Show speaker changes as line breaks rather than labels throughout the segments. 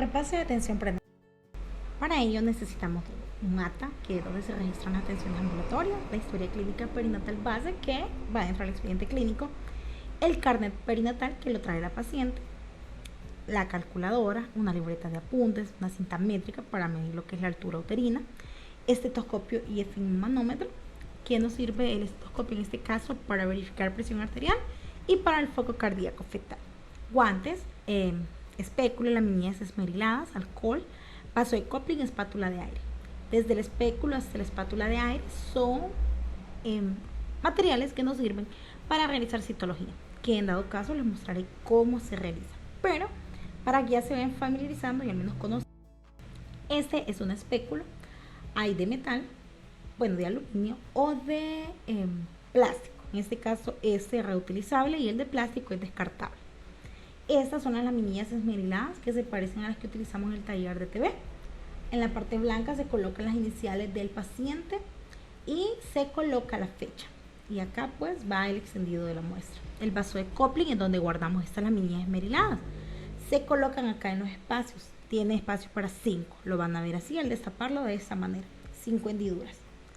Repase de atención prenatal. Para ello necesitamos un acta, que es donde se registran las atenciones ambulatorias, la historia clínica perinatal base, que va dentro del expediente clínico, el carnet perinatal, que lo trae la paciente, la calculadora, una libreta de apuntes, una cinta métrica para medir lo que es la altura uterina, estetoscopio y esfigmomanómetro, que nos sirve el estetoscopio en este caso para verificar presión arterial y para el foco cardíaco fetal. Guantes, espécula, laminillas esmeriladas, alcohol, vaso de Coplin, espátula de aire. Desde el espéculo hasta la espátula de aire son materiales que nos sirven para realizar citología, que en dado caso les mostraré cómo se realiza. Pero para que ya se vayan familiarizando y al menos conozcan, este es un espéculo, hay de metal, bueno, de aluminio o de plástico. En este caso es reutilizable y el de plástico es descartable. Estas son las laminillas esmeriladas que se parecen a las que utilizamos en el taller de TV. En la parte blanca se colocan las iniciales del paciente y se coloca la fecha. Y acá pues va el extendido de la muestra. El vaso de Coplin es donde guardamos estas laminillas esmeriladas. Se colocan acá en los espacios. Tiene espacio para 5. Lo van a ver así al destaparlo de esta manera. 5 hendiduras.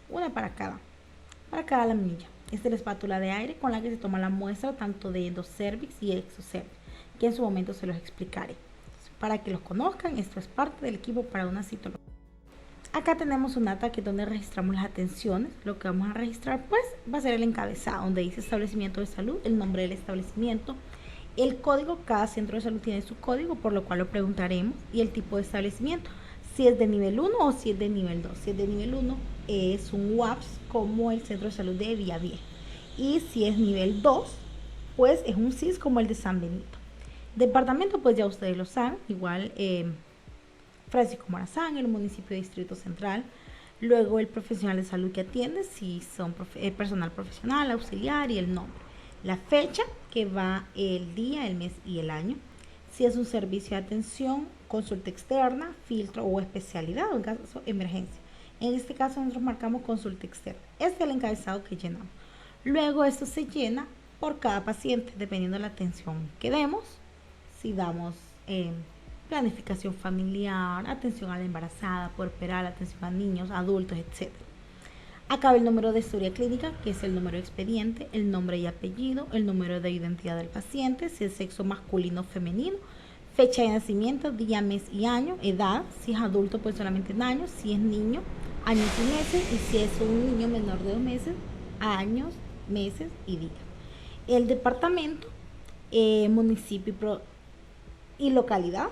Una para cada laminilla. Esta es la espátula de aire con la que se toma la muestra tanto de endocervix y exocervix, que en su momento se los explicaré. Para que los conozcan, esto es parte del equipo para una citología. Acá tenemos un acta que es donde registramos las atenciones. Lo que vamos a registrar pues va a ser el encabezado, donde dice establecimiento de salud, el nombre del establecimiento, el código. Cada centro de salud tiene su código, por lo cual lo preguntaremos, y el tipo de establecimiento, si es de nivel 1 o si es de nivel 2. Si es de nivel 1 es un UAPS como el centro de salud de Villavieja, y si es nivel 2 pues es un CIS como el de San Benito. Departamento pues ya ustedes lo saben, igual Francisco Morazán, el municipio de Distrito Central. Luego el profesional de salud que atiende, si son personal profesional, auxiliar, y el nombre. La fecha, que va el día, el mes y el año. Si es un servicio de atención, consulta externa, filtro o especialidad, o en caso de emergencia. En este caso nosotros marcamos consulta externa. Este es el encabezado que llenamos. Luego esto se llena por cada paciente, dependiendo de la atención que demos. Si damos planificación familiar, atención a la embarazada, puerperal, atención a niños, adultos, etc. Acá va el número de historia clínica, que es el número de expediente, el nombre y apellido, el número de identidad del paciente, si es sexo masculino o femenino, fecha de nacimiento, día, mes y año, edad, si es adulto pues solamente en años, si es niño, años y meses, y si es un niño menor de 2 meses, años, meses y días. El departamento, municipio y localidad.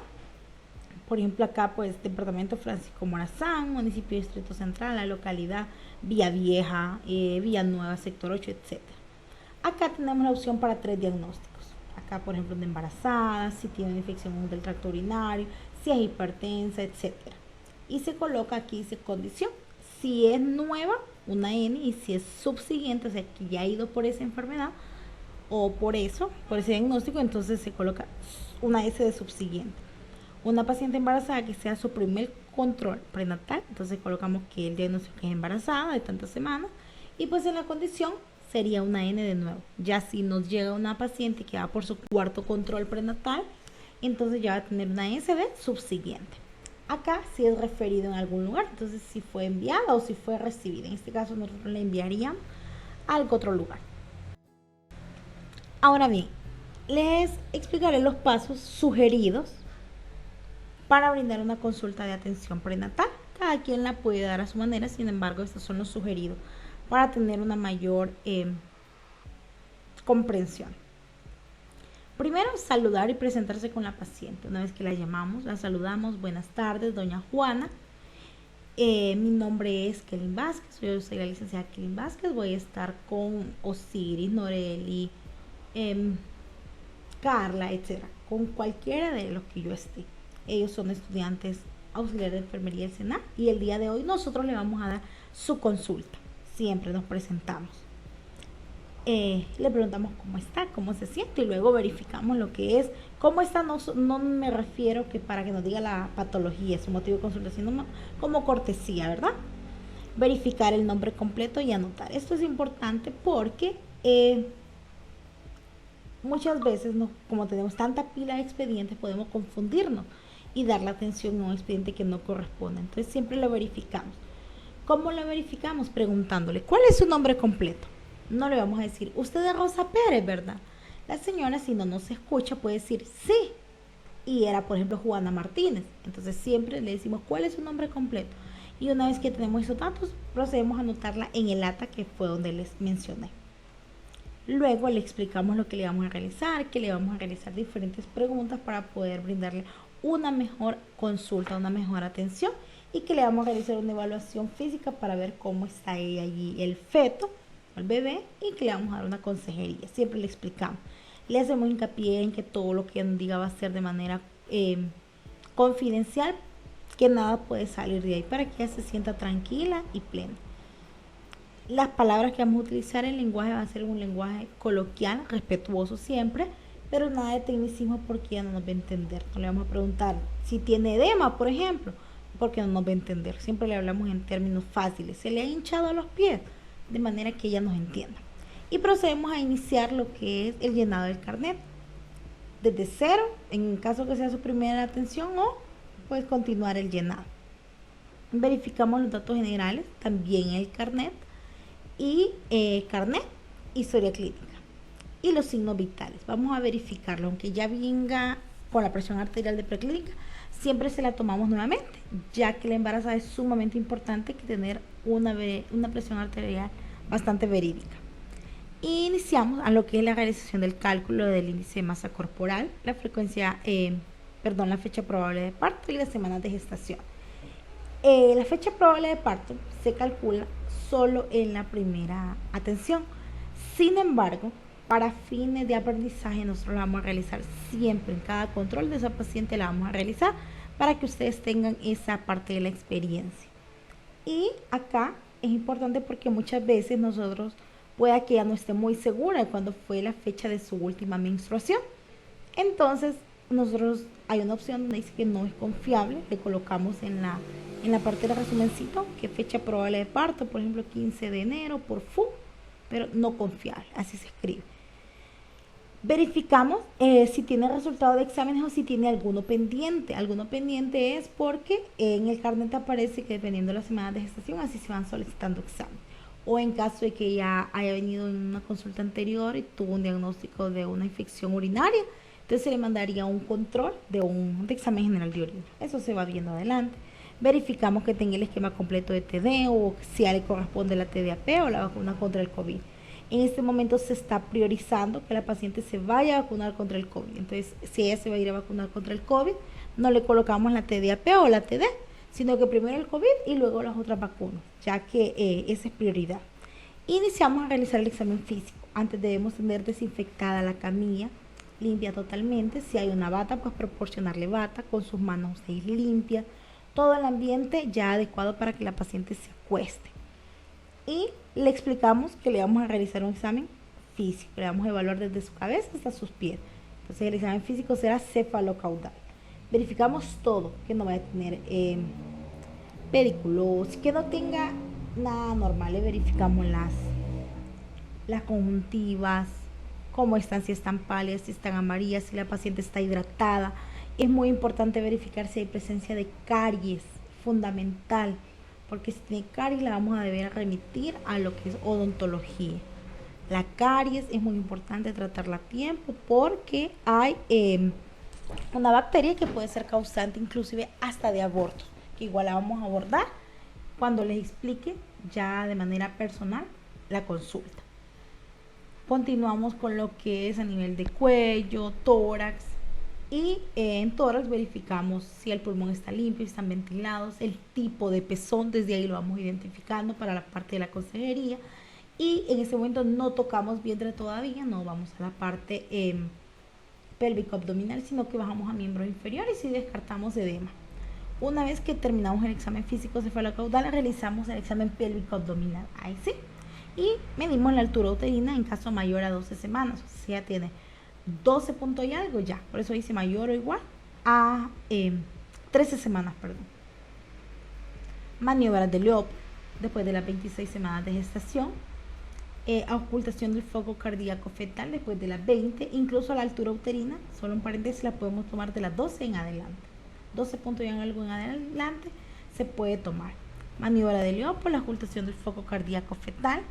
Por ejemplo, acá pues departamento Francisco Morazán, municipio de Distrito Central, la localidad Villavieja, Villanueva, sector 8, etc. Acá tenemos la opción para 3 diagnósticos. Acá, por ejemplo, de embarazada, si tiene infección del tracto urinario, si es hipertensa, etc. Y se coloca aquí, dice condición. Si es nueva, una N, y si es subsiguiente, o sea, que ya ha ido por esa enfermedad o por ese diagnóstico, entonces se coloca una S de subsiguiente. Una paciente embarazada que sea su primer control prenatal, entonces colocamos que el diagnóstico es embarazada de tantas semanas, y pues en la condición sería una N de nuevo. Ya si nos llega una paciente que va por su cuarto control prenatal, entonces ya va a tener una S de subsiguiente. Acá si es referido en algún lugar, entonces si fue enviada o si fue recibida. En este caso nosotros le enviaríamos a algún otro lugar. Ahora bien, les explicaré los pasos sugeridos para brindar una consulta de atención prenatal. Cada quien la puede dar a su manera, sin embargo, estos son los sugeridos para tener una mayor comprensión. Primero, saludar y presentarse con la paciente. Una vez que la llamamos, la saludamos. Buenas tardes, doña Juana. Mi nombre es Kelin Vázquez, yo soy la licenciada Kelin Vázquez. Voy a estar con Osiris, Noreli, Carla, etcétera, con cualquiera de los que yo esté. Ellos son estudiantes auxiliares de enfermería del SENA, y el día de hoy nosotros le vamos a dar su consulta. Siempre nos presentamos, le preguntamos cómo está, cómo se siente, y luego verificamos lo que es, cómo está. No me refiero que para que nos diga la patología, su motivo de consulta, sino como cortesía, ¿verdad? Verificar el nombre completo y anotar. Esto es importante porque muchas veces, como tenemos tanta pila de expedientes, podemos confundirnos. y dar la atención a un expediente que no corresponde. Entonces siempre lo verificamos. ¿Cómo lo verificamos? Preguntándole, ¿cuál es su nombre completo? No le vamos a decir, usted es Rosa Pérez, ¿verdad? La señora, si no nos escucha, puede decir, sí. Y era, por ejemplo, Juana Martínez. Entonces siempre le decimos, ¿cuál es su nombre completo? Y una vez que tenemos esos datos, procedemos a anotarla en el acta que fue donde les mencioné. Luego le explicamos lo que le vamos a realizar, que le vamos a realizar diferentes preguntas para poder brindarle una mejor consulta, una mejor atención, y que le vamos a realizar una evaluación física para ver cómo está ella allí, el feto, el bebé, y que le vamos a dar una consejería. Siempre le explicamos. Le hacemos hincapié en que todo lo que nos diga va a ser de manera confidencial, que nada puede salir de ahí, para que ella se sienta tranquila y plena. Las palabras que vamos a utilizar, el lenguaje va a ser un lenguaje coloquial, respetuoso siempre, pero nada de tecnicismo porque ella no nos va a entender. No le vamos a preguntar si tiene edema, por ejemplo, porque no nos va a entender. Siempre le hablamos en términos fáciles. Se le ha hinchado a los pies, de manera que ella nos entienda. Y procedemos a iniciar lo que es el llenado del carnet. Desde cero, en caso que sea su primera atención, o pues continuar el llenado. Verificamos los datos generales, también el carnet, y historia clínica y los signos vitales. Vamos a verificarlo, aunque ya venga con la presión arterial de preclínica, siempre se la tomamos nuevamente, ya que la embarazada es sumamente importante que tener una presión arterial bastante verídica. Y iniciamos a lo que es la realización del cálculo del índice de masa corporal, la fecha probable de parto y las semanas de gestación. La fecha probable de parto se calcula solo en la primera atención. Sin embargo, para fines de aprendizaje, nosotros la vamos a realizar siempre en cada control de esa paciente, la vamos a realizar para que ustedes tengan esa parte de la experiencia. Y acá es importante porque muchas veces nosotros pueda que ella no esté muy segura de cuándo fue la fecha de su última menstruación. Entonces, nosotros hay una opción donde dice que no es confiable, le colocamos en la parte del resumencito que fecha probable de parto, por ejemplo 15 de enero por FU, pero no confiable, así se escribe. Verificamos si tiene resultado de exámenes o si tiene alguno pendiente. Alguno pendiente es porque en el carnet aparece que dependiendo de las semanas de gestación así se van solicitando exámenes. O en caso de que ya haya venido en una consulta anterior y tuvo un diagnóstico de una infección urinaria, entonces se le mandaría un control de examen general de orina. Eso se va viendo adelante. Verificamos que tenga el esquema completo de TD o si a le corresponde la TDAP o la vacuna contra el COVID. En este momento se está priorizando que la paciente se vaya a vacunar contra el COVID. Entonces, si ella se va a ir a vacunar contra el COVID, no le colocamos la TDAP o la TD, sino que primero el COVID y luego las otras vacunas, ya que esa es prioridad. Iniciamos a realizar el examen físico. Antes debemos tener desinfectada la camilla, limpia totalmente. Si hay una bata, pues proporcionarle bata con sus manos limpias. Todo el ambiente ya adecuado para que la paciente se acueste. Y le explicamos que le vamos a realizar un examen físico. Le vamos a evaluar desde su cabeza hasta sus pies. Entonces el examen físico será cefalocaudal. Verificamos todo, que no vaya a tener pediculosis, que no tenga nada normal. Le verificamos las conjuntivas, cómo están, si están pálidas, si están amarillas, si la paciente está hidratada. Es muy importante verificar si hay presencia de caries, fundamental, porque si tiene caries la vamos a deber remitir a lo que es odontología. La caries es muy importante tratarla a tiempo porque hay una bacteria que puede ser causante inclusive hasta de abortos, que igual la vamos a abordar cuando les explique ya de manera personal la consulta. Continuamos con lo que es a nivel de cuello, tórax, y en tórax verificamos si el pulmón está limpio, están ventilados, el tipo de pezón, desde ahí lo vamos identificando para la parte de la consejería. Y en este momento no tocamos vientre todavía, no vamos a la parte pélvico-abdominal, sino que bajamos a miembros inferiores y descartamos edema. Una vez que terminamos el examen físico cefalocaudal, realizamos el examen pélvico-abdominal, ahí sí, y medimos la altura uterina en caso mayor a 12 semanas, o sea, tiene 12 puntos y algo ya, por eso dice mayor o igual a 13 semanas, perdón. Maniobras de Loeb después de las 26 semanas de gestación, ocultación del foco cardíaco fetal después de las 20, incluso la altura uterina, solo un paréntesis, la podemos tomar de las 12 en adelante. 12 puntos y en algo en adelante, se puede tomar. Maniobra de Leopold, la ocultación del foco cardíaco fetal,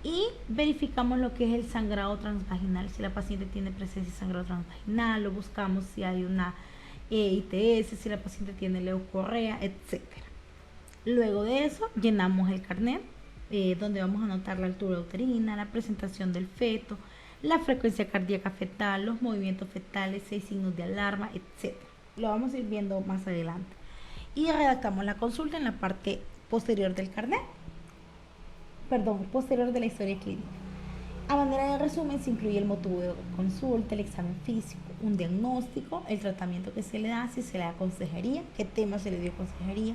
y verificamos lo que es el sangrado transvaginal. Si la paciente tiene presencia de sangrado transvaginal, lo buscamos si hay una ITS, si la paciente tiene leucorrea, etc. Luego de eso, llenamos el carnet, donde vamos a anotar la altura uterina, la presentación del feto, la frecuencia cardíaca fetal, los movimientos fetales, 6 signos de alarma, etc. Lo vamos a ir viendo más adelante. Y redactamos la consulta en la parte posterior del carnet, posterior de la historia clínica. A manera de resumen, se incluye el motivo de consulta, el examen físico, un diagnóstico, el tratamiento que se le da, si se le da consejería, qué tema se le dio consejería,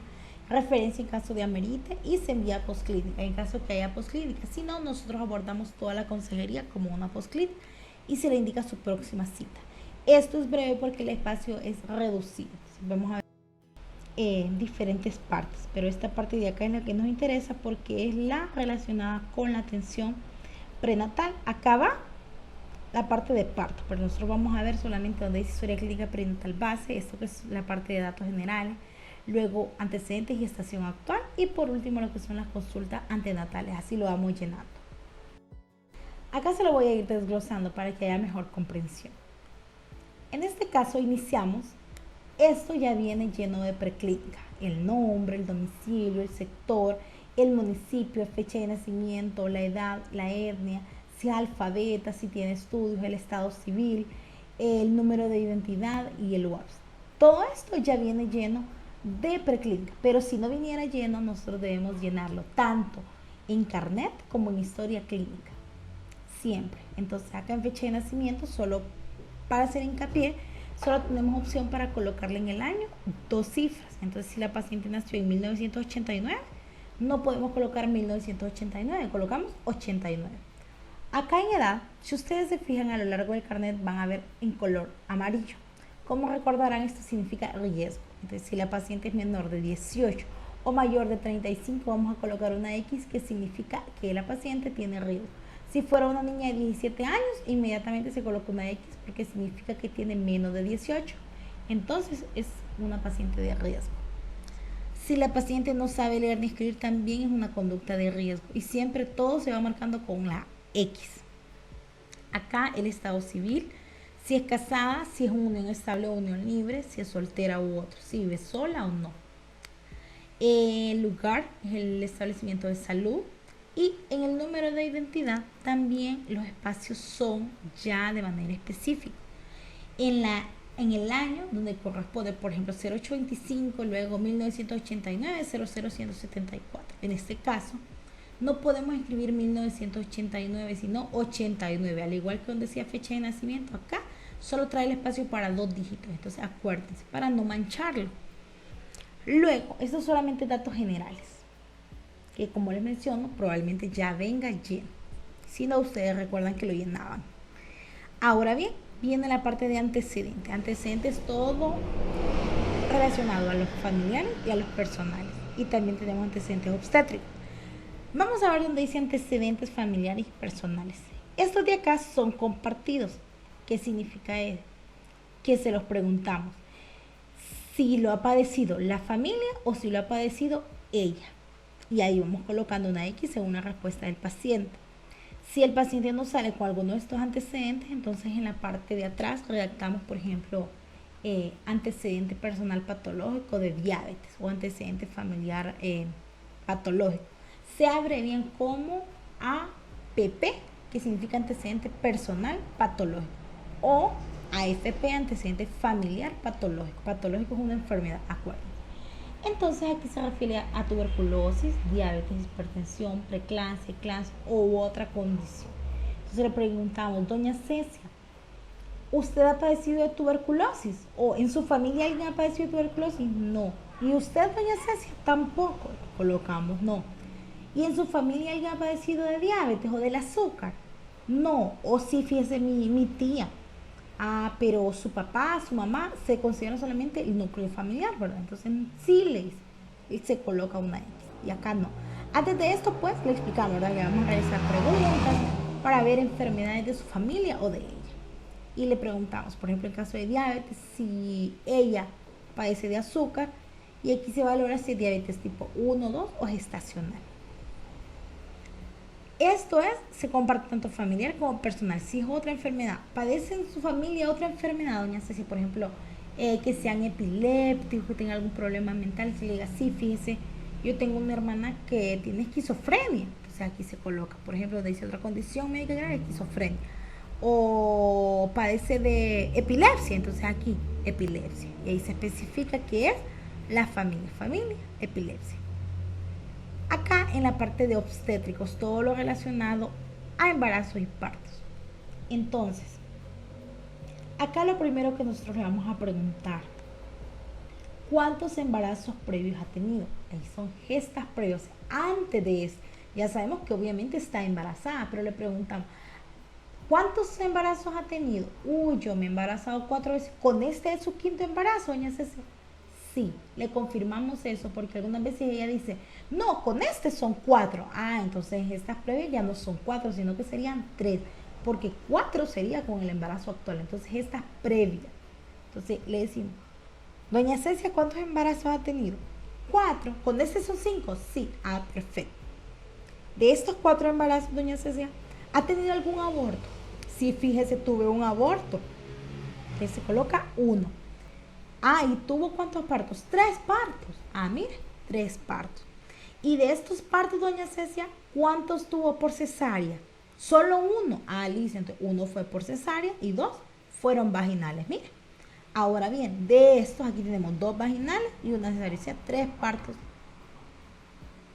referencia en caso de amerite, y se envía postclínica en caso que haya postclínica. Si no, nosotros abordamos toda la consejería como una postclínica y se le indica su próxima cita. Esto es breve porque el espacio es reducido. Vamos a ver diferentes partes, pero esta parte de acá es la que nos interesa porque es la relacionada con la atención prenatal. Acá va la parte de parto, pero nosotros vamos a ver solamente donde dice historia clínica prenatal base, esto que es la parte de datos generales, luego antecedentes y gestación actual, y por último lo que son las consultas antenatales. Así lo vamos llenando. Acá se lo voy a ir desglosando para que haya mejor comprensión. En este caso iniciamos. Esto ya viene lleno de preclínica, el nombre, el domicilio, el sector, el municipio, fecha de nacimiento, la edad, la etnia, si es alfabeta, si tiene estudios, el estado civil, el número de identidad y el WAPS. Todo esto ya viene lleno de preclínica, pero si no viniera lleno, nosotros debemos llenarlo tanto en carnet como en historia clínica, siempre. Entonces acá en fecha de nacimiento, solo para hacer hincapié, solo tenemos opción para colocarle en el año 2 cifras. Entonces, si la paciente nació en 1989, no podemos colocar 1989, colocamos 89. Acá en edad, si ustedes se fijan a lo largo del carnet, van a ver en color amarillo. Como recordarán, esto significa riesgo. Entonces, si la paciente es menor de 18 o mayor de 35, vamos a colocar una X que significa que la paciente tiene riesgo. Si fuera una niña de 17 años, inmediatamente se coloca una X porque significa que tiene menos de 18. Entonces es una paciente de riesgo. Si la paciente no sabe leer ni escribir, también es una conducta de riesgo. Y siempre todo se va marcando con la X. Acá el estado civil, si es casada, si es una unión estable o unión libre, si es soltera u otro, si vive sola o no. El lugar es el establecimiento de salud. Y en el número de identidad también los espacios son ya de manera específica. En el año donde corresponde, por ejemplo, 0825, luego 1989, 00174. En este caso, no podemos escribir 1989, sino 89. Al igual que donde decía fecha de nacimiento, acá solo trae el espacio para 2 dígitos. Entonces, acuérdense, para no mancharlo. Luego, estos son solamente datos generales, que como les menciono, probablemente ya venga lleno. Si no, ustedes recuerdan que lo llenaban. Ahora bien, viene la parte de antecedentes. Antecedentes todo relacionado a los familiares y a los personales. Y también tenemos antecedentes obstétricos. Vamos a ver donde dice antecedentes familiares y personales. Estos de acá son compartidos. ¿Qué significa eso? Que se los preguntamos si lo ha padecido la familia o si lo ha padecido ella. Y ahí vamos colocando una X según la respuesta del paciente. Si el paciente no sale con alguno de estos antecedentes, entonces en la parte de atrás redactamos, por ejemplo, antecedente personal patológico de diabetes o antecedente familiar patológico. Se abrevian como APP, que significa antecedente personal patológico, o AFP, antecedente familiar patológico. Patológico es una enfermedad, acuérdense. Entonces aquí se refiere a tuberculosis, diabetes, hipertensión, preeclampsia, eclampsia u otra condición. Entonces le preguntamos, doña Cecia, ¿usted ha padecido de tuberculosis? ¿O en su familia alguien ha padecido de tuberculosis? No. ¿Y usted, doña Cecia? Tampoco. Colocamos no. ¿Y en su familia alguien ha padecido de diabetes o del azúcar? No. O sí, fíjese mi tía. Pero su papá, su mamá, se considera solamente el núcleo familiar, ¿verdad? Entonces sí se coloca una X y acá no. Antes de esto, pues, le explicamos, ¿verdad? Que vamos a realizar preguntas para ver enfermedades de su familia o de ella. Y le preguntamos, por ejemplo, en caso de diabetes, si ella padece de azúcar y aquí se valora si es diabetes tipo 1, 2 o gestacional. Esto es, se comparte tanto familiar como personal. Si es otra enfermedad, padece en su familia otra enfermedad, doña Ceci, por ejemplo, que sean epilépticos, que tengan algún problema mental, si le diga, sí, fíjese, yo tengo una hermana que tiene esquizofrenia, entonces aquí se coloca, por ejemplo, dice otra condición médica grave, esquizofrenia, o padece de epilepsia, entonces aquí, epilepsia, y ahí se especifica que es la familia, epilepsia. Acá en la parte de obstétricos, todo lo relacionado a embarazos y partos. Entonces, acá lo primero que nosotros le vamos a preguntar, ¿cuántos embarazos previos ha tenido? Ahí son gestas previas. Antes de eso, ya sabemos que obviamente está embarazada, pero le preguntamos, ¿cuántos embarazos ha tenido? Yo me he embarazado 4 veces. ¿Con este es su quinto embarazo, doña Ceci? Sí, le confirmamos eso porque algunas veces ella dice, no, con este son 4. Entonces estas previas ya no son 4, sino que serían 3, porque 4 sería con el embarazo actual. Entonces estas previas. Entonces le decimos, doña Cecia, ¿cuántos embarazos ha tenido? 4. ¿Con este son 5? Sí. Perfecto. De estos 4 embarazos, doña Cecia, ¿ha tenido algún aborto? Sí, fíjese, tuve un aborto. Que se coloca 1. ¿Y tuvo cuántos partos? 3 partos. Mire, 3 partos. Y de estos partos, doña Cecia, ¿cuántos tuvo por cesárea? Solo 1. Alicia, entonces 1 fue por cesárea y 2 fueron vaginales. Mire. Ahora bien, de estos aquí tenemos 2 vaginales y una cesárea, o sea, 3 partos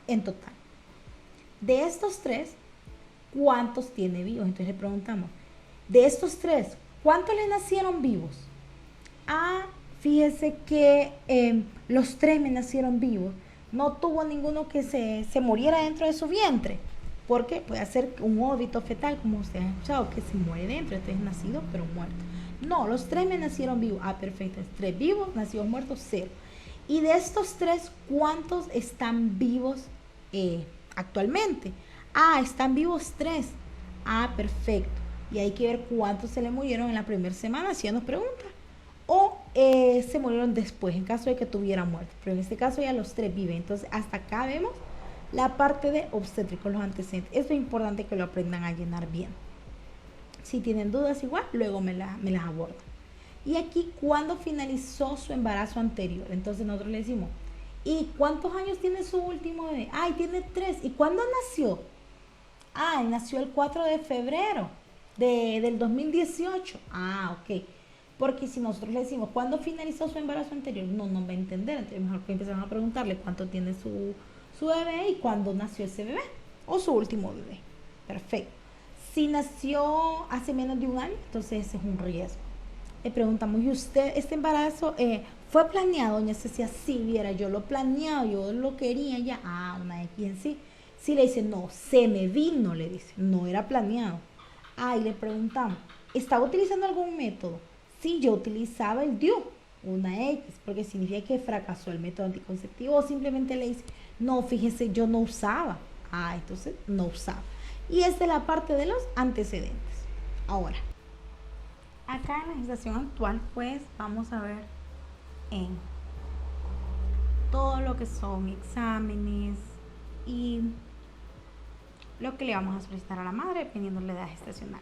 en total. De estos 3, ¿cuántos tiene vivos? Entonces le preguntamos, de estos 3, ¿cuántos le nacieron vivos? Fíjese que los 3 me nacieron vivos. No tuvo ninguno que se muriera dentro de su vientre. Porque puede ser un óbito fetal, como ustedes han escuchado, que se muere dentro. Este es nacido, pero muerto. No, los 3 me nacieron vivos. Perfecto. 3 vivos, nacidos muertos, 0. Y de estos 3, ¿cuántos están vivos actualmente? Están vivos 3. Perfecto. Y hay que ver cuántos se le murieron en la primera semana, si ya nos pregunta. O se murieron después, en caso de que tuviera muerte. Pero en este caso ya los 3 viven. Entonces, hasta acá vemos la parte de obstétricos, los antecedentes. Esto es importante que lo aprendan a llenar bien. Si tienen dudas igual, luego me las abordan. Y aquí, ¿cuándo finalizó su embarazo anterior? Entonces nosotros le decimos, ¿y cuántos años tiene su último bebé? Tiene 3. ¿Y cuándo nació? Nació el 4 de febrero del 2018. Ok. Porque si nosotros le decimos, ¿cuándo finalizó su embarazo anterior? No va a entender. Entonces mejor que empezamos a preguntarle cuánto tiene su bebé y cuándo nació ese bebé. O su último bebé. Perfecto. Si nació hace menos de un año, entonces ese es un riesgo. Le preguntamos, ¿y usted, este embarazo fue planeado, doña Cecia? Sí, viera, yo lo planeado, yo lo quería ya. Una X en sí. Si le dice, no, se me vino, le dice, no era planeado. Y le preguntamos, ¿estaba utilizando algún método? Sí, yo utilizaba el DIU, una X, porque significa que fracasó el método anticonceptivo, o simplemente le dice, no, fíjese, yo no usaba. Entonces no usaba. Y esta es la parte de los antecedentes. Ahora, acá en la gestación actual, pues vamos a ver en todo lo que son exámenes y lo que le vamos a solicitar a la madre dependiendo de la edad gestacional.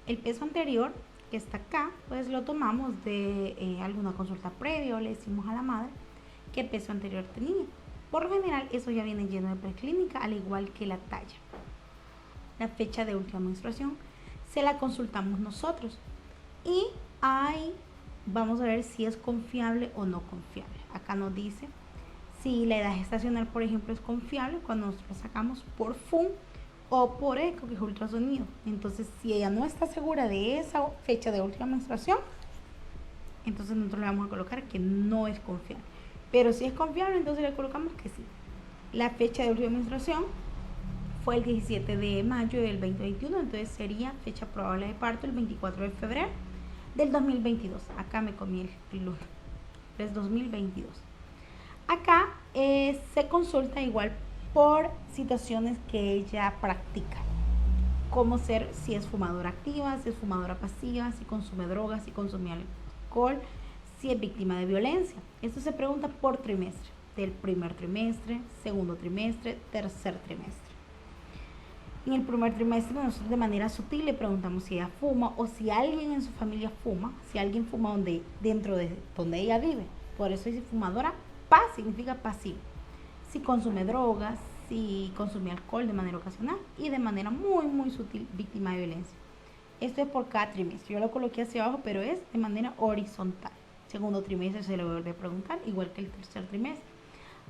El peso anterior que está acá, pues lo tomamos de alguna consulta previa o le decimos a la madre qué peso anterior tenía. Por lo general, eso ya viene lleno de preclínica, al igual que la talla. La fecha de última menstruación se la consultamos nosotros y vamos a ver si es confiable o no confiable. Acá nos dice si la edad gestacional, por ejemplo, es confiable cuando nosotros sacamos por FUM o por eco, que es ultrasonido. Entonces, si ella no está segura de esa fecha de última menstruación, entonces nosotros le vamos a colocar que no es confiable. Pero si es confiable, entonces le colocamos que sí. La fecha de última menstruación fue el 17 de mayo del 2021, entonces sería fecha probable de parto el 24 de febrero del 2022. Acá me comí el lunes, es 2022. Acá se consulta igual por situaciones que ella practica, como ser si es fumadora activa, si es fumadora pasiva, si consume drogas, si consume alcohol, si es víctima de violencia. Esto se pregunta por trimestre, del primer trimestre, segundo trimestre, tercer trimestre. En el primer trimestre nosotros de manera sutil le preguntamos si ella fuma o si alguien en su familia fuma, si alguien fuma dentro de donde ella vive. Por eso dice fumadora, PA significa pasivo. Si consume drogas, si consume alcohol de manera ocasional y de manera muy sutil víctima de violencia. Esto es por cada trimestre. Yo lo coloqué hacia abajo, pero es de manera horizontal. Segundo trimestre se le vuelve a preguntar, igual que el tercer trimestre.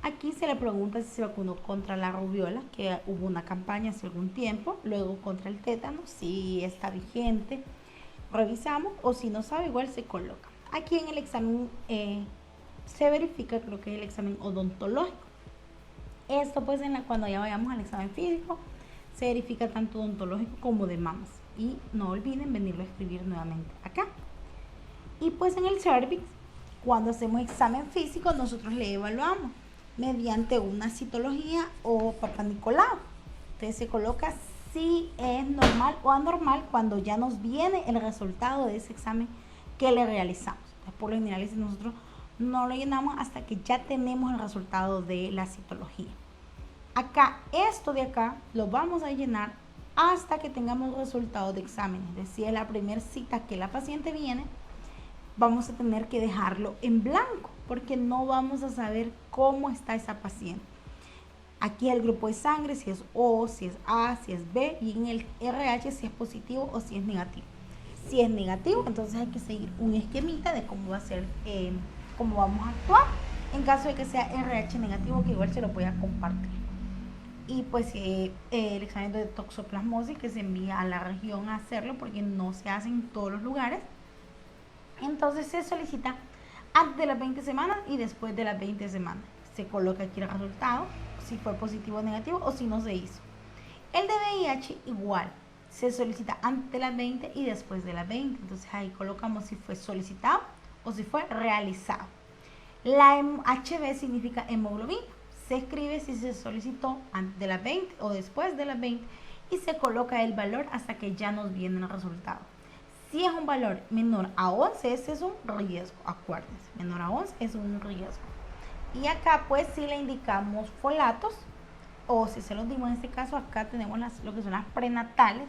Aquí se le pregunta si se vacunó contra la rubiola, que hubo una campaña hace algún tiempo, luego contra el tétano, si está vigente, revisamos, o si no sabe, igual se coloca. Aquí en el examen se verifica, creo que es el examen odontológico. Esto pues cuando ya vayamos al examen físico, se verifica tanto odontológico como de mamas. Y no olviden venirlo a escribir nuevamente acá. Y pues en el cervix, cuando hacemos examen físico, nosotros le evaluamos mediante una citología o Papá Nicolau. Entonces se coloca si es normal o anormal cuando ya nos viene el resultado de ese examen que le realizamos. Entonces, por lo general nosotros no lo llenamos hasta que ya tenemos el resultado de la citología. Acá, esto de acá, lo vamos a llenar hasta que tengamos resultados de exámenes. Es decir, la primera cita que la paciente viene, vamos a tener que dejarlo en blanco porque no vamos a saber cómo está esa paciente. Aquí el grupo de sangre, si es O, si es A, si es B, y en el RH si es positivo o si es negativo. Si es negativo, entonces hay que seguir un esquemita de cómo va a ser, cómo vamos a actuar en caso de que sea RH negativo, que igual se lo voy a compartir. Y pues el examen de toxoplasmosis que se envía a la región a hacerlo porque no se hace en todos los lugares. Entonces se solicita antes de las 20 semanas y después de las 20 semanas. Se coloca aquí el resultado, si fue positivo o negativo o si no se hizo. El de VIH igual, se solicita antes de las 20 y después de las 20. Entonces ahí colocamos si fue solicitado o si fue realizado. La HB significa hemoglobina. Se escribe si se solicitó antes de las 20 o después de las 20 y se coloca el valor hasta que ya nos viene el resultado. Si es un valor menor a 11, ese es un riesgo, acuérdense, menor a 11 es un riesgo. Y acá pues si le indicamos folatos, o si se los dimos en este caso, acá tenemos lo que son las prenatales,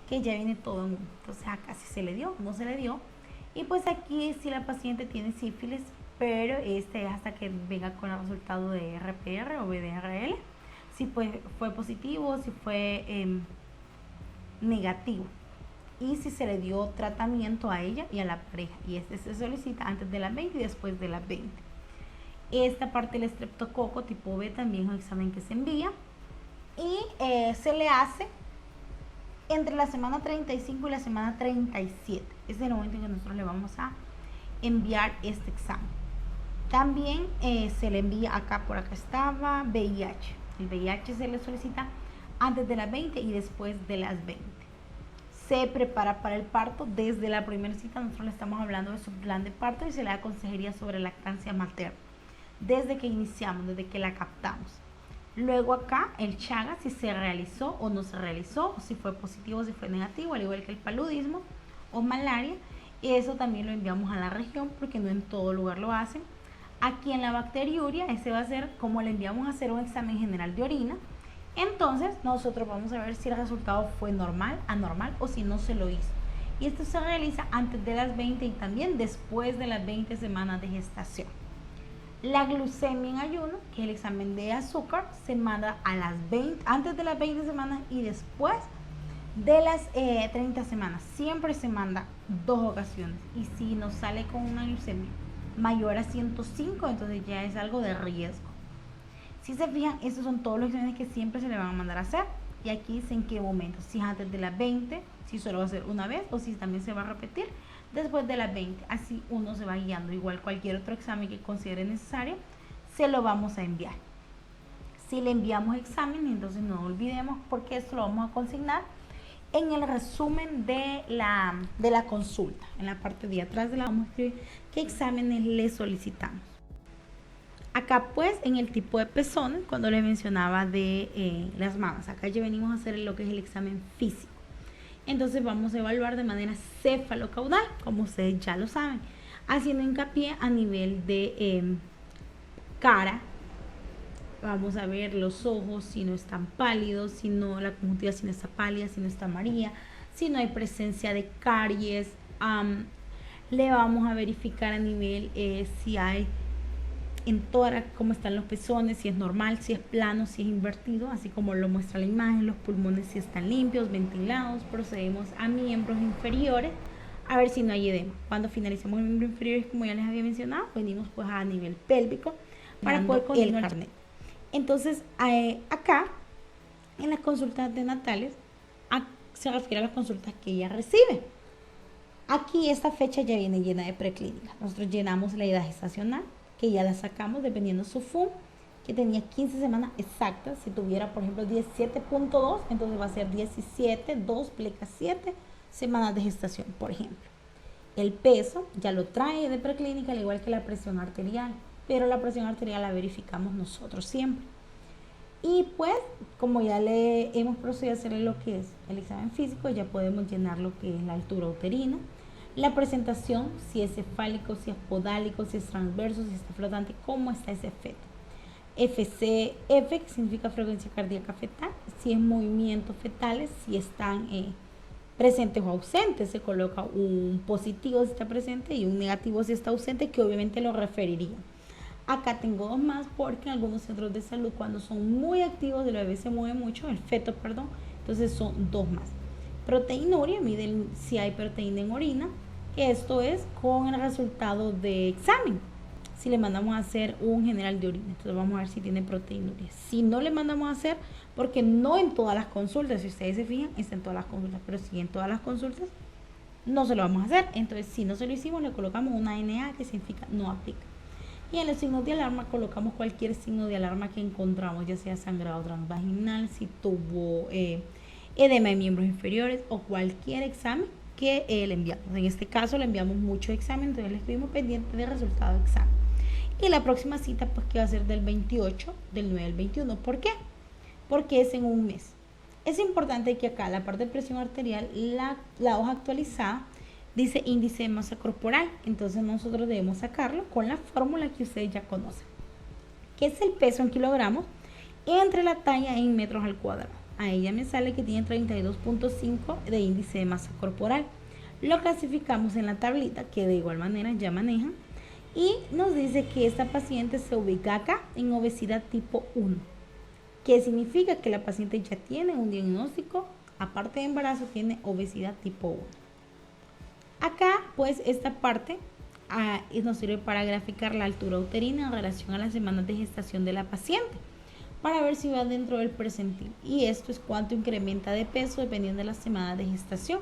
que ya viene todo en uno. Entonces acá si se le dio, no se le dio. Y pues aquí si la paciente tiene sífilis, pero este es hasta que venga con el resultado de RPR o VDRL, si fue positivo, si fue negativo. Y si se le dio tratamiento a ella y a la pareja. Y este se solicita antes de las 20 y después de las 20. Esta parte del estreptococo tipo B también es un examen que se envía. Y se le hace entre la semana 35 y la semana 37. Ese es el momento en que nosotros le vamos a enviar este examen. También se le envía acá, por acá estaba, VIH. El VIH se le solicita antes de las 20 y después de las 20. Se prepara para el parto desde la primera cita. Nosotros le estamos hablando de su plan de parto y se le da consejería sobre lactancia materna desde que iniciamos, desde que la captamos. Luego acá el Chagas, si se realizó o no se realizó, si fue positivo o si fue negativo, al igual que el paludismo o malaria. Y eso también lo enviamos a la región porque no en todo lugar lo hacen. Aquí en la bacteriuria, ese va a ser como le enviamos a hacer un examen general de orina. Entonces nosotros vamos a ver si el resultado fue normal, anormal o si no se lo hizo. Y esto se realiza antes de las 20 y también después de las 20 semanas de gestación. La glucemia en ayuno, que es el examen de azúcar, se manda a las 20, antes de las 20 semanas y después de las 30 semanas. Siempre se manda 2 ocasiones. Y si nos sale con una glucemia mayor a 105, entonces ya es algo de riesgo. Si se fijan, estos son todos los exámenes que siempre se le van a mandar a hacer. Y aquí dice en qué momento, si es antes de las 20, si solo va a ser una vez o si también se va a repetir después de las 20. Así uno se va guiando. Igual cualquier otro examen que considere necesario, se lo vamos a enviar. Si le enviamos examen, entonces no olvidemos porque esto lo vamos a consignar en el resumen de la consulta. En la parte de atrás de la vamos a escribir qué exámenes le solicitamos. Acá pues en el tipo de pezón, cuando les mencionaba de las mamas, acá ya venimos a hacer lo que es el examen físico. Entonces vamos a evaluar de manera cefalocaudal, como ustedes ya lo saben. haciendo hincapié a nivel de cara. Vamos a ver los ojos, si no están pálidos, si no, la conjuntiva si no está pálida, si no está amarilla, si no hay presencia de caries. Le vamos a verificar a nivel si hay en tórax, cómo están los pezones, si es normal, si es plano, si es invertido, así como lo muestra la imagen, los pulmones si están limpios, ventilados. Procedemos a miembros inferiores a ver si no hay edema. Cuando finalicemos el miembro inferior, como ya les había mencionado, venimos pues a nivel pélvico para poder continuar el carnet. Entonces, acá, en las consultas denatales, se refiere a las consultas que ella recibe. Aquí esta fecha ya viene llena de preclínica. Nosotros llenamos la edad gestacional, que ya la sacamos dependiendo de su FUM, que tenía 15 semanas exactas. Si tuviera, por ejemplo, 17.2, entonces va a ser 17, 2, pleca 7 semanas de gestación, por ejemplo. El peso ya lo trae de preclínica, al igual que la presión arterial, pero la presión arterial la verificamos nosotros siempre. Y pues, como ya le hemos procedido a hacerle lo que es el examen físico, ya podemos llenar lo que es la altura uterina, la presentación, si es cefálico, si es podálico, si es transverso, si está flotante, cómo está ese feto. FCF, que significa frecuencia cardíaca fetal, si es movimientos fetales, si están presentes o ausentes, se coloca un positivo si está presente y un negativo si está ausente, que obviamente lo referiría. Acá tengo dos más porque en algunos centros de salud, cuando son muy activos, el bebé se mueve mucho, el feto, perdón, entonces son dos más. Proteinuria, miden si hay proteína en orina, que esto es con el resultado de examen. Si le mandamos a hacer un general de orina, entonces vamos a ver si tiene proteinuria. Si no le mandamos a hacer, porque no en todas las consultas, si ustedes se fijan, está en todas las consultas, pero si en todas las consultas, no se lo vamos a hacer. Entonces, si no se lo hicimos, le colocamos una NA, que significa no aplica. Y en los signos de alarma colocamos cualquier signo de alarma que encontramos, ya sea sangrado transvaginal, si tuvo edema de miembros inferiores o cualquier examen que le enviamos. En este caso le enviamos mucho examen, entonces le estuvimos pendientes del resultado de examen. Y la próxima cita pues que va a ser del 28, del 9 al 21. ¿Por qué? Porque es en un mes. Es importante que acá la parte de presión arterial, la hoja actualizada, dice índice de masa corporal, entonces nosotros debemos sacarlo con la fórmula que ustedes ya conocen, que es el peso en kilogramos entre la talla en metros al cuadrado. A ella me sale que tiene 32.5 de índice de masa corporal. Lo clasificamos en la tablita, que de igual manera ya manejan, y nos dice que esta paciente se ubica acá en obesidad tipo 1, que significa que la paciente ya tiene un diagnóstico, aparte de embarazo, tiene obesidad tipo 1. Acá, pues, esta parte nos sirve para graficar la altura uterina en relación a las semanas de gestación de la paciente, para ver si va dentro del percentil. Y esto es cuánto incrementa de peso dependiendo de las semanas de gestación.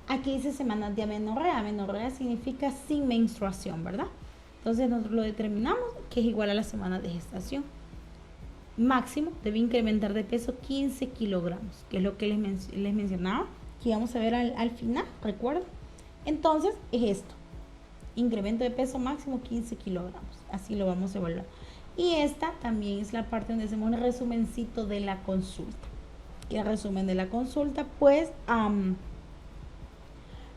Aquí dice semanas de amenorrea. Amenorrea significa sin menstruación, ¿verdad? Entonces nosotros lo determinamos que es igual a las semanas de gestación. Máximo debe incrementar de peso 15 kilogramos, que es lo que les mencionaba, que íbamos a ver al final, ¿recuerdan? Entonces es esto, incremento de peso máximo 15 kilogramos, así lo vamos a evaluar. Y esta también es la parte donde hacemos un resumencito de la consulta. Y el resumen de la consulta, pues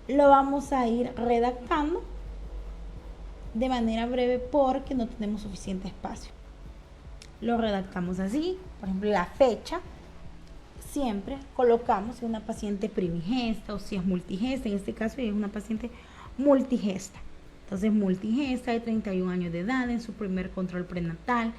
lo vamos a ir redactando de manera breve porque no tenemos suficiente espacio. Lo redactamos así, por ejemplo, la fecha. Siempre colocamos si es una paciente primigesta o si es multigesta. En este caso es una paciente multigesta. Entonces, multigesta de 31 años de edad, en su primer control prenatal,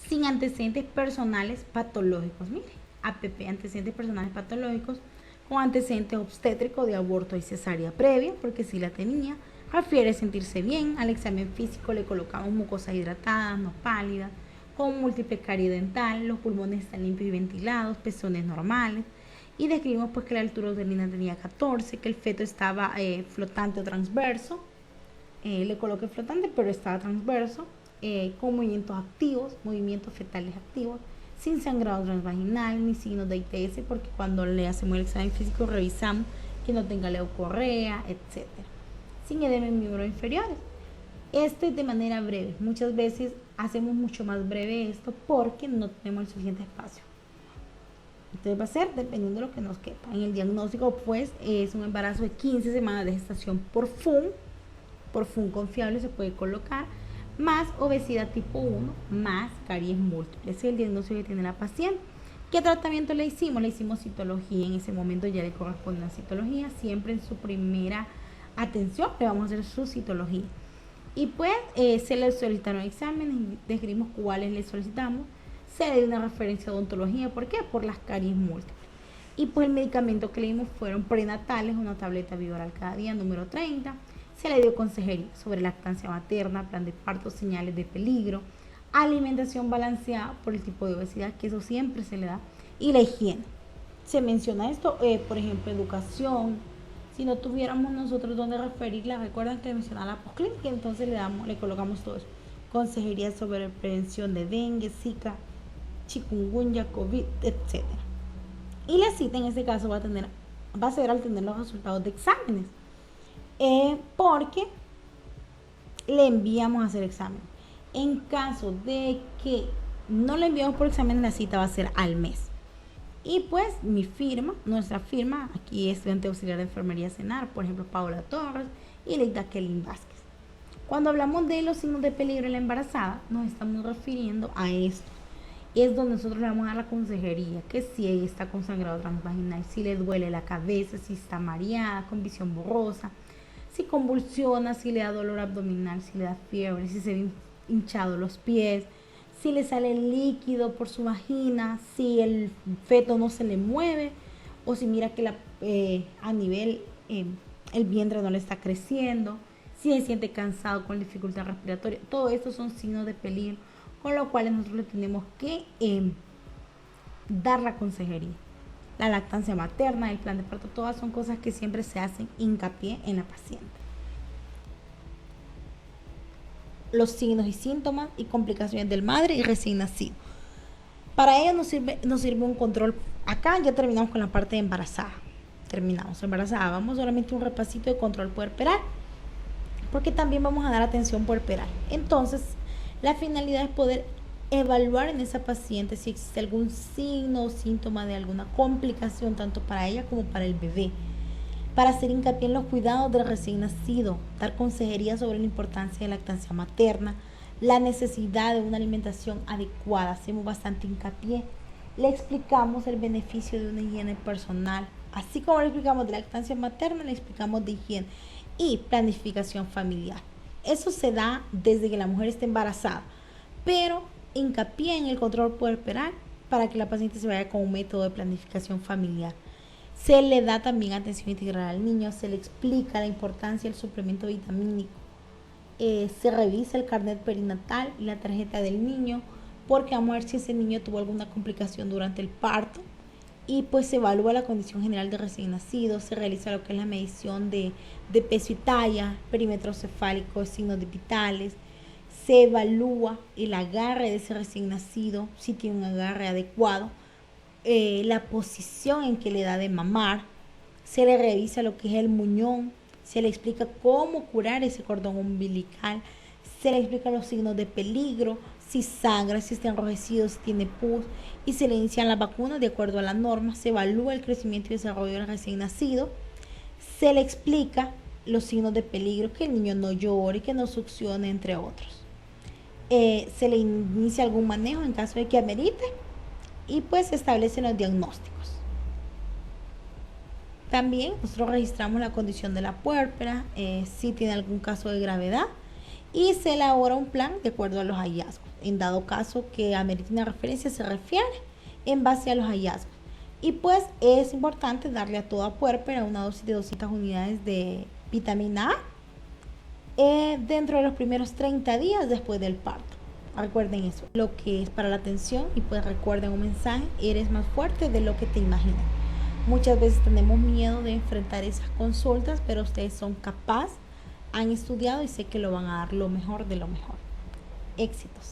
sin antecedentes personales patológicos. Mire, APP, antecedentes personales patológicos, con antecedentes obstétricos de aborto y cesárea previa, porque si la tenía. Refiere sentirse bien. Al examen físico le colocamos mucosas hidratadas, no pálidas, con múltiple carie dental, los pulmones están limpios y ventilados, pezones normales, y describimos pues que la altura uterina tenía 14, que el feto estaba flotante o transverso, le coloqué flotante pero estaba transverso, con movimientos activos, movimientos fetales activos, sin sangrado transvaginal ni signos de ITS, porque cuando le hacemos el examen físico revisamos que no tenga leucorrea, etc. Sin edema en miembros inferiores. Esto es de manera breve. Muchas veces hacemos mucho más breve esto porque no tenemos el suficiente espacio. Entonces va a ser dependiendo de lo que nos quepa. En el diagnóstico, pues, es un embarazo de 15 semanas de gestación por FUM. por FUN confiable se puede colocar, más obesidad tipo 1, más caries múltiple. Ese es el diagnóstico que tiene la paciente. ¿Qué tratamiento le hicimos? Le hicimos citología. En ese momento ya le corresponde una citología. Siempre en su primera atención le vamos a hacer su citología. Y pues se le solicitaron exámenes, describimos cuáles le solicitamos. Se le dio una referencia a odontología. ¿Por qué? Por las caries múltiples. Y pues el medicamento que le dimos fueron prenatales, una tableta bioral cada día, número 30. Se le dio consejería sobre lactancia materna, plan de parto, señales de peligro, alimentación balanceada por el tipo de obesidad, que eso siempre se le da, y la higiene. Se menciona esto, por ejemplo, educación. Si no tuviéramos nosotros dónde referirla, recuerdan que mencionaba la postclínica, entonces le colocamos todo eso. Consejería sobre prevención de dengue, zika, chikungunya, COVID, etc. Y la cita en este caso va a ser al tener los resultados de exámenes, porque le enviamos a hacer examen. En caso de que no le enviamos por examen, la cita va a ser al mes. Y pues nuestra firma, aquí es estudiante auxiliar de enfermería CENAR, por ejemplo, Paola Torres y Leida Kelly Vázquez. Cuando hablamos de los signos de peligro en la embarazada, nos estamos refiriendo a esto. Es donde nosotros le vamos a dar la consejería, que si ella está con sangrado transvaginal, si le duele la cabeza, si está mareada, con visión borrosa, si convulsiona, si le da dolor abdominal, si le da fiebre, si se ven hinchados los pies, si le sale líquido por su vagina, si el feto no se le mueve, o si mira que a nivel el vientre no le está creciendo, si se siente cansado con dificultad respiratoria. Todo esto son signos de peligro, con lo cual nosotros le tenemos que dar la consejería. La lactancia materna, el plan de parto, todas son cosas que siempre se hacen hincapié en la paciente. Los signos y síntomas y complicaciones del madre y recién nacido. Para ello nos sirve un control. Acá ya terminamos con la parte de embarazada. Vamos solamente un repasito de control puerperal, porque también vamos a dar atención puerperal. Entonces, la finalidad es poder evaluar en esa paciente si existe algún signo o síntoma de alguna complicación, tanto para ella como para el bebé, para hacer hincapié en los cuidados del recién nacido, dar consejería sobre la importancia de la lactancia materna, la necesidad de una alimentación adecuada. Hacemos bastante hincapié. Le explicamos el beneficio de una higiene personal, así como le explicamos de la lactancia materna, le explicamos de higiene y planificación familiar. Eso se da desde que la mujer está embarazada, pero hincapié en el control puerperal para que la paciente se vaya con un método de planificación familiar. Se le da también atención integral al niño, se le explica la importancia del suplemento vitamínico, se revisa el carnet perinatal y la tarjeta del niño, porque vamos a ver si ese niño tuvo alguna complicación durante el parto, y pues se evalúa la condición general de recién nacido, se realiza lo que es la medición de peso y talla, perímetro cefálico, signos vitales, se evalúa el agarre de ese recién nacido, si tiene un agarre adecuado, la posición en que le da de mamar, se le revisa lo que es el muñón, se le explica cómo curar ese cordón umbilical, se le explica los signos de peligro, si sangra, si está enrojecido, si tiene pus, y se le inician las vacunas de acuerdo a la norma. Se evalúa el crecimiento y desarrollo del recién nacido, se le explica los signos de peligro, que el niño no llore, que no succione, entre otros. Se le inicia algún manejo en caso de que amerite, y pues se establecen los diagnósticos. También nosotros registramos la condición de la puérpera, si tiene algún caso de gravedad, y se elabora un plan de acuerdo a los hallazgos. En dado caso que amerite una referencia, se refiere en base a los hallazgos. Y pues es importante darle a toda puérpera una dosis de 200 unidades de vitamina A dentro de los primeros 30 días después del parto. Recuerden eso, lo que es para la atención, y pues recuerden un mensaje: eres más fuerte de lo que te imaginas. Muchas veces tenemos miedo de enfrentar esas consultas, pero ustedes son capaces, han estudiado y sé que lo van a dar lo mejor de lo mejor. Éxitos.